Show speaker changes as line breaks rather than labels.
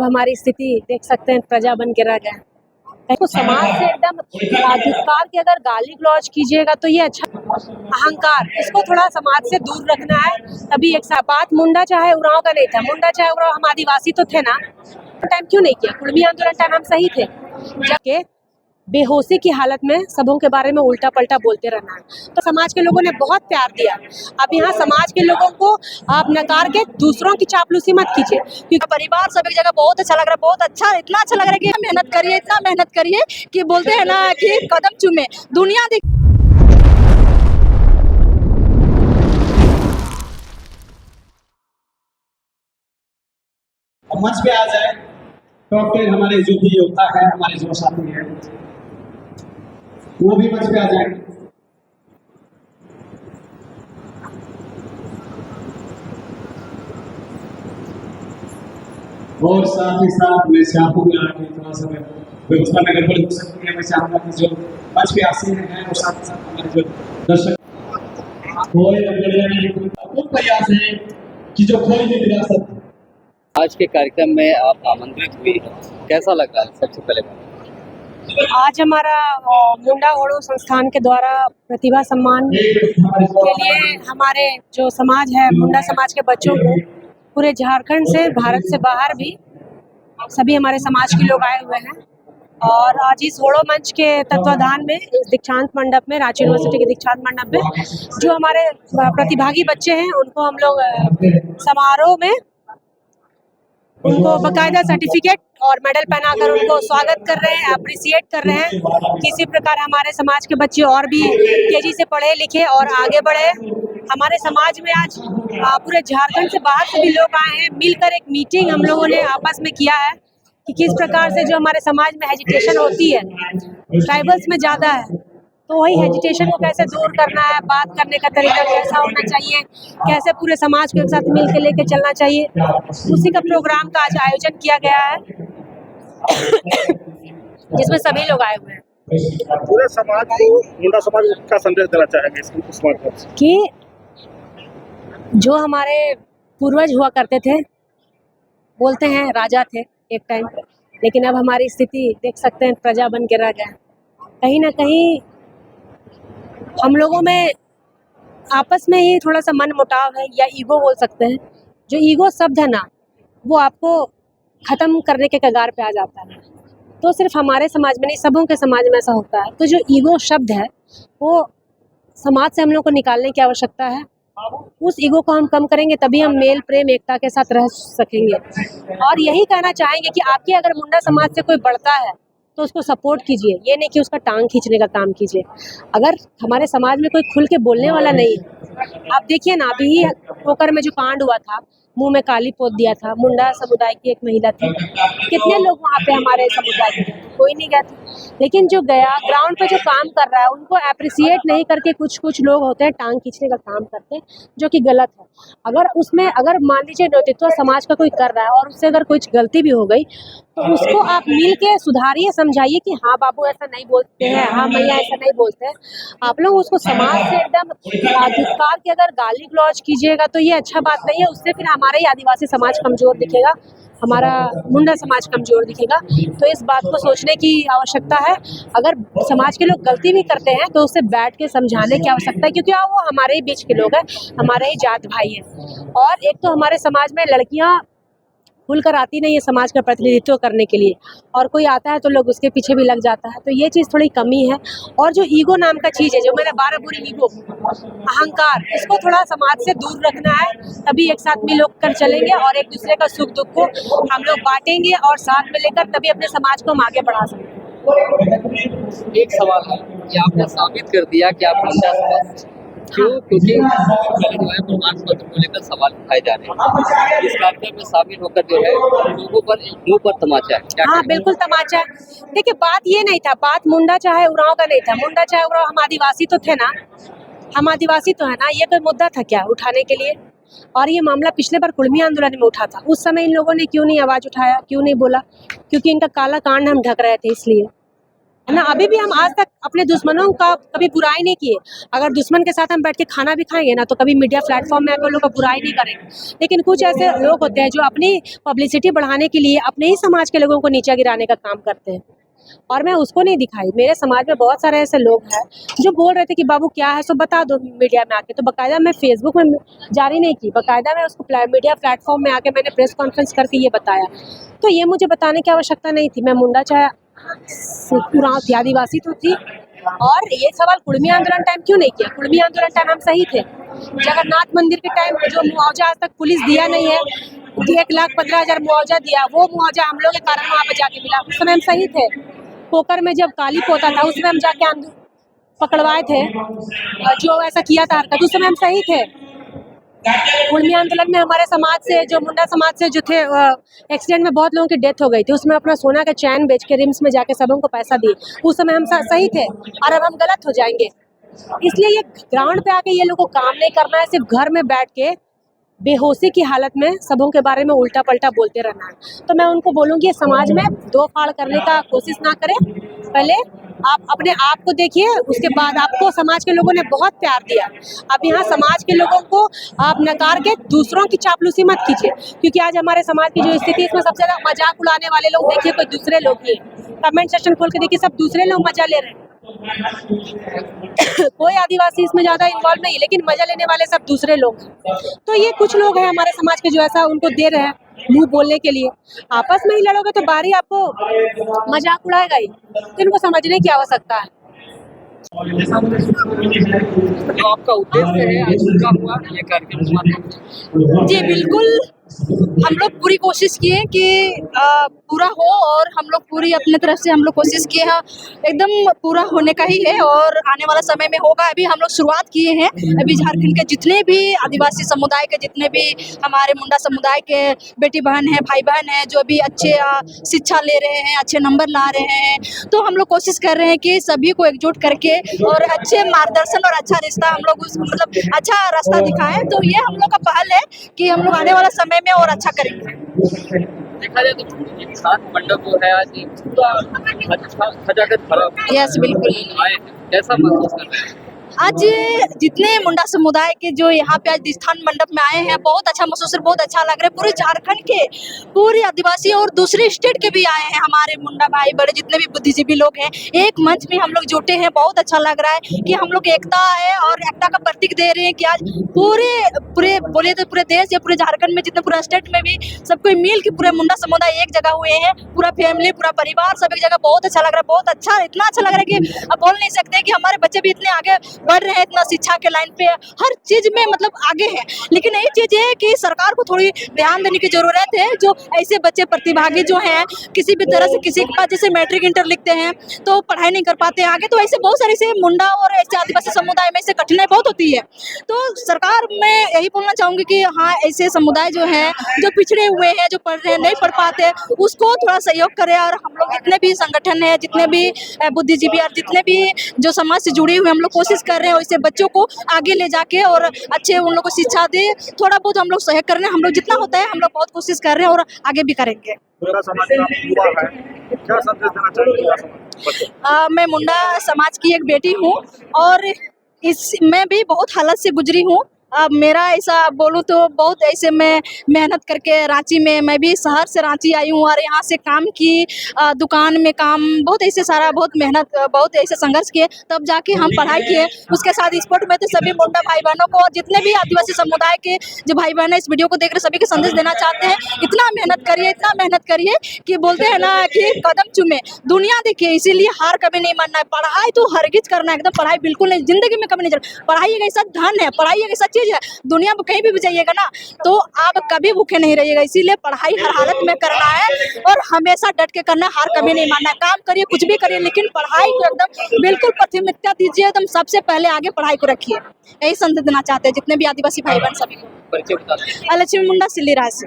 हमारी स्थिति देख सकते हैं, प्रजा बन के रह गए। तो समाज से एकदम धिक्कार के अगर गाली गलौज कीजिएगा तो ये अच्छा। अहंकार, इसको थोड़ा समाज से दूर रखना है। तभी एक बात मुंडा चाहे उरांव का नहीं था। मुंडा चाहे उरांव हम आदिवासी तो थे ना, टाइम क्यों नहीं किया? कुर्मी आंदोलन टाइम हम सही थे। जबकि बेहोशी की हालत में सबों के बारे में उल्टा पलटा बोलते रहना है। तो समाज के लोगों ने बहुत प्यार दिया। अब यहाँ समाज के लोगों को आप नकार के दूसरों की चापलूसी मत कीजिए, क्योंकि
परिवार सब एक जगह बहुत अच्छा लग रहा है, बहुत अच्छा, इतना अच्छा लग रहा है कि मेहनत करिए, इतना मेहनत करिए कि बोलते हैं ना कि कदम चूमे दुनिया
मंच पे आ जाए तो फिर हमारे जो भी योद्धा है, हमारे जो साथी है, वो भी मंच पे आ जाए। और साथ ही साथ मैं चाहूंगा कि थोड़ा सा व्यवस्था में गड़बड़ हो सकती है। मैं चाहूंगा कि जो मंच पे आसीन हैं और साथ ही साथ हमारे जो दर्शक कोई प्रयास है कि जो खोई हुई विरासत।
आज के कार्यक्रम में आप आमंत्रित हुई, कैसा लगा? सबसे पहले
आज हमारा मुंडा होड़ो संस्थान के द्वारा प्रतिभा सम्मान के लिए हमारे जो समाज है, मुंडा समाज के बच्चों को पूरे झारखंड से, भारत से बाहर भी सभी हमारे समाज के लोग आए हुए हैं। और आज इस होड़ो मंच के तत्वाधान में, इस दीक्षांत मंडप में, रांची यूनिवर्सिटी के दीक्षांत मंडप में जो हमारे प्रतिभागी बच्चे हैं, उनको हम लोग समारोह में उनको बकायदा सर्टिफिकेट और मेडल पहनाकर उनको स्वागत कर रहे हैं, अप्रिसिएट कर रहे हैं। किसी प्रकार हमारे समाज के बच्चे और भी तेजी से पढ़े लिखे और आगे बढ़े। हमारे समाज में आज पूरे झारखंड से बाहर से भी लोग आए हैं। मिलकर एक मीटिंग हम लोगों ने आपस में किया है कि किस प्रकार से जो हमारे समाज में हेजिटेशन होती है, ट्राइबल्स में ज़्यादा है, तो वही हेजिटेशन को कैसे दूर करना है, बात करने का तरीका कैसा होना चाहिए, कैसे पूरे समाज को एक साथ मिल के लेके चलना चाहिए, उसी का प्रोग्राम का आज आयोजन किया गया है जिसमें सभी लोग आए हुए हैं।
पूरे समाज को मुंडा समाज का संदेश देना चाहेंगे इस माध्यम से
कि जो हमारे पूर्वज हुआ करते थे, बोलते हैं राजा थे एक टाइम, लेकिन अब हमारी स्थिति देख सकते हैं, प्रजा बन के रह गए। कहीं ना कहीं हम लोगों में आपस में ही थोड़ा सा मन मुटाव है, या ईगो बोल सकते हैं। जो ईगो शब्द है ना, वो आपको ख़त्म करने के कगार पे आ जाता है। तो सिर्फ हमारे समाज में नहीं, सबों के समाज में ऐसा होता है। तो जो ईगो शब्द है, वो समाज से हम लोग को निकालने की आवश्यकता है। उस ईगो को हम कम करेंगे तभी हम मेल प्रेम एकता के साथ रह सकेंगे। और यही कहना चाहेंगे कि आपकी अगर मुंडा समाज से कोई बढ़ता है तो उसको सपोर्ट कीजिए, ये नहीं कि उसका टांग खींचने का काम कीजिए। अगर हमारे समाज में कोई खुल के बोलने वाला नहीं है, आप देखिए ना, अभी पोकर में जो कांड हुआ था, मुंह में काली पोत दिया था, मुंडा समुदाय की एक महिला थी। कितने लोग वहाँ पे हमारे समुदाय के, कोई नहीं गया था। लेकिन जो गया, ग्राउंड पे जो काम कर रहा है, उनको अप्रिसिएट नहीं करके कुछ लोग होते हैं टांग खींचने का काम करते हैं, जो कि गलत है। अगर मान लीजिए नेतृत्व समाज का कोई कर रहा है और उससे अगर कुछ गलती भी हो गई, तो उसको आप मिल के सुधारिए, समझाइए कि हाँ बाबू ऐसा नहीं बोलते हैं, हाँ मैया ऐसा नहीं बोलते हैं। आप लोग उसको समाज से एकदम धिक्कार के अगर गाली गलौज कीजिएगा तो ये अच्छा बात नहीं है। उससे फिर हमारा ही आदिवासी समाज कमज़ोर दिखेगा, हमारा मुंडा समाज कमज़ोर दिखेगा। तो इस बात को सोचने की आवश्यकता है। अगर समाज के लोग गलती भी करते हैं तो उससे बैठ के समझाने की आवश्यकता है, क्योंकि वो हमारे ही बीच के लोग हैं, हमारे ही जात भाई हैं। और एक तो हमारे समाज में लड़कियाँ खुलकर आती नहीं है समाज का प्रतिनिधित्व करने के लिए, और कोई आता है तो लोग उसके पीछे भी लग जाता है। तो ये चीज़ थोड़ी कमी है। और जो ईगो नाम का चीज़ है, जो मैंने 12 बुरी ईगो, अहंकार, इसको थोड़ा समाज से दूर रखना है। तभी एक साथ मिल कर चलेंगे और एक दूसरे का सुख दुख को हम लोग बांटेंगे और साथ में लेकर तभी अपने समाज को हम आगे बढ़ा सकते।
एक सवाल है कि आपने साबित कर दिया कि आप मुंडा समाज, क्यों? क्योंकि जो है प्रमाण पत्र को लेकर सवाल उठाए जा रहे हैं। इस कार्यक्रम में शामिल होकर जो है लोगों पर मुंह पर तमाचा है।
हाँ बिल्कुल तमाचा है। देखिए बात ये नहीं था, बात मुंडा चाहे उरांव का नहीं था। मुंडा चाहे उरांव हम आदिवासी तो थे ना, हम आदिवासी तो है ना। ये कोई मुद्दा था क्या उठाने के लिए? और ये मामला पिछले बार कुर्मी आंदोलन में उठा था। उस समय इन लोगों ने क्यों नहीं आवाज़ उठाया, क्यों नहीं बोला? क्योंकि इनका काला कांड हम ढक रहे थे, इसलिए। है ना। अभी भी हम आज तक अपने दुश्मनों का कभी बुराई नहीं किए। अगर दुश्मन के साथ हम बैठ के खाना भी खाएंगे ना, तो कभी मीडिया प्लेटफॉर्म में आकर लोग का बुराई नहीं करेंगे। लेकिन कुछ ऐसे लोग होते हैं जो अपनी पब्लिसिटी बढ़ाने के लिए अपने ही समाज के लोगों को नीचा गिराने का काम करते हैं, और मैं उसको नहीं दिखाई। मेरे समाज में बहुत सारे ऐसे लोग हैं जो बोल रहे थे कि बाबू क्या है सो बता दो मीडिया में आके, तो बाकायदा मैं फेसबुक में जारी नहीं की, बाकायदा मैं उसको मीडिया प्लेटफॉर्म में आके मैंने प्रेस कॉन्फ्रेंस करके ये बताया। तो ये मुझे बताने की आवश्यकता नहीं थी। मैं मुंडा चाहे उरांव थी, आदिवासी तो थी। और ये सवाल कुड़मी आंदोलन टाइम क्यों नहीं किया? कुड़मी आंदोलन टाइम हम सही थे। जगन्नाथ मंदिर के टाइम जो मुआवजा आज तक पुलिस दिया नहीं है, 1,15,000 मुआवजा दिया, वो मुआवजा हम लोग के कारण वहाँ पे जाके मिला, उस समय हम सही थे। पोकर में जब काली पोता था, उसमें हम जाके पकड़वाए थे, जो ऐसा किया था हरकत, उस समय हम सही थे। कुड़मी आंदोलन में हमारे समाज से, जो मुंडा समाज से जो थे, एक्सीडेंट में बहुत लोगों की डेथ हो गई थी, उसमें अपना सोना का चैन बेच के रिम्स में जाके सबों को पैसा दिए, उस समय हम सही थे। और अब हम गलत हो जाएंगे। इसलिए ये ग्राउंड पे आके ये लोगों को काम नहीं करना है, सिर्फ घर में बैठ के बेहोशी की हालत में सबों के बारे में उल्टा पलटा बोलते रहना है। तो मैं उनको बोलूँगी समाज में दो फाड़ करने का कोशिश ना करें। पहले आप अपने आप को देखिए, उसके बाद आपको समाज के लोगों ने बहुत प्यार दिया। अब यहाँ समाज के लोगों को आप नकार के दूसरों की चापलूसी मत कीजिए, क्योंकि आज हमारे समाज की जो स्थिति है, इसमें सबसे ज़्यादा मजाक उड़ाने वाले लोग देखिए कोई दूसरे लोग ही हैं। कमेंट सेक्शन खोल के देखिए, सब दूसरे लोग मजा ले रहे हैं। कोई आदिवासी इसमें ज़्यादा इन्वॉल्व नहीं, लेकिन मजा लेने वाले सब दूसरे लोग हैं। तो ये कुछ लोग हैं हमारे समाज के जो ऐसा उनको दे रहे हैं मुंह बोलने के लिए। आपस में ही लड़ोगे तो बाहरी आपको मजाक उड़ाएगा ही, तो इनको समझने की आवश्यकता है।
जो आपका उद्देश्य है आज पूरा हुआ ये कार्यक्रम समाप्त?
जी बिल्कुल, हम लोग पूरी कोशिश किए कि पूरा हो, और हम लोग पूरी अपने तरफ से हम लोग कोशिश किए हैं, एकदम पूरा होने का ही है और आने वाला समय में होगा। अभी हम लोग शुरुआत किए हैं। अभी झारखंड के जितने भी आदिवासी समुदाय के, जितने भी हमारे मुंडा समुदाय के बेटी बहन हैं, भाई बहन हैं, जो भी अच्छे शिक्षा ले रहे हैं, अच्छे नंबर ला रहे हैं, तो हम लोग कोशिश कर रहे हैं कि सभी को एकजुट करके और अच्छे मार्गदर्शन और अच्छा रिश्ता हम लोग मतलब अच्छा रास्ता दिखाएं। तो ये हम लोग का पहल है कि हम लोग आने वाला समय में और अच्छा करेंगे।
देखा जाए तो सात मंडप जो है आज पूरा अच्छा खचाखच भरा।
यस बिल्कुल।
आए हैं, कैसा महसूस कर रहे हैं?
आज जितने मुंडा समुदाय के जो यहाँ पे आज दिस्थान मंडप में आए हैं, बहुत अच्छा महसूस है, बहुत अच्छा लग रहा है। पूरे झारखंड के, पूरे आदिवासी और दूसरे स्टेट के भी आए हैं हमारे मुंडा भाई बड़े, जितने भी बुद्धिजीवी लोग हैं, एक मंच में हम लोग जुटे हैं। बहुत अच्छा लग रहा है कि हम लोग एकता है और एकता का प्रतीक दे रहे हैं कि आज पूरे बोले तो पूरे देश या पूरे झारखंड में जितने पूरा स्टेट में भी सब कोई मिल के पूरे मुंडा समुदाय एक जगह हुए हैं, पूरा फैमिली, पूरा परिवार सब एक जगह। बहुत अच्छा लग रहा है, बहुत अच्छा, इतना अच्छा लग रहा है कि अब बोल नहीं सकते कि हमारे बच्चे भी इतने आगे बढ़ रहे हैं, इतना शिक्षा के लाइन पे हर चीज में मतलब आगे है। लेकिन यही चीज है कि सरकार को थोड़ी ध्यान देने की जरूरत है। जो ऐसे बच्चे प्रतिभागी जो हैं, किसी भी तरह से किसी के पास जैसे मैट्रिक इंटर लिखते हैं तो पढ़ाई नहीं कर पाते आगे, तो ऐसे बहुत सारे से मुंडा और ऐसे आदिवासी समुदाय में ऐसे कठिनाई बहुत होती है। तो सरकार मैं यही बोलना चाहूंगी कि हाँ, ऐसे समुदाय जो है, जो पिछड़े हुए हैं, जो पढ़ रहे हैं, नहीं पढ़ पाते, उसको थोड़ा सहयोग करें। और हम लोग जितने भी संगठन है, जितने भी बुद्धिजीवी और जितने भी जो समाज से जुड़े हुए, हम लोग कोशिश कर रहे हैं इससे बच्चों को आगे ले जाके और अच्छे उन लोगों को शिक्षा दे। थोड़ा बहुत हम लोग सहयोग कर रहे हैं, हम लोग जितना होता है हम लोग बहुत कोशिश कर रहे हैं और आगे भी करेंगे।
मेरा समाज का युवा है, क्या संदेश देना चाहिए?
मैं मुंडा समाज की एक बेटी हूँ और मैं भी बहुत हालत से गुजरी हूँ। अब मेरा ऐसा बोलूँ तो बहुत ऐसे मैं मेहनत करके रांची में, मैं भी शहर से रांची आई हूँ और यहाँ से काम की, दुकान में काम, बहुत ऐसे सारा बहुत मेहनत, बहुत ऐसे संघर्ष किए, तब जाके हम पढ़ाई किए। उसके साथ स्पोर्ट में तो सभी मुंडा भाई बहनों को और जितने भी आदिवासी समुदाय के जो भाई बहन है इस वीडियो को देख रहे सभी के संदेश देना चाहते हैं, इतना मेहनत करिए, इतना मेहनत करिए कि बोलते हैं ना कि कदम चूमे दुनिया देखिए, इसीलिए हार कभी नहीं मानना है। पढ़ाई तो हरगिज करना है, एकदम पढ़ाई बिल्कुल नहीं, जिंदगी में कभी नहीं चलना। पढ़ाई एक ऐसा धन है, पढ़ाई एक ऐसा चीज है, दुनिया में कहीं भी जाइएगा ना तो आप कभी भूखे नहीं रहिएगा। इसीलिए पढ़ाई हर हालत में करना है और हमेशा डट के करना है, हार कभी नहीं मानना है। काम करिए, कुछ भी करिए, लेकिन पढ़ाई को एकदम बिल्कुल प्राथमिकता दीजिए, एकदम सबसे पहले आगे पढ़ाई को रखिए। यही संदेश देना चाहते हैं जितने भी आदिवासी भाई बहन सभी को।
परिचय बता दें।
लक्ष्मी मुंडा सिल्ली राय से।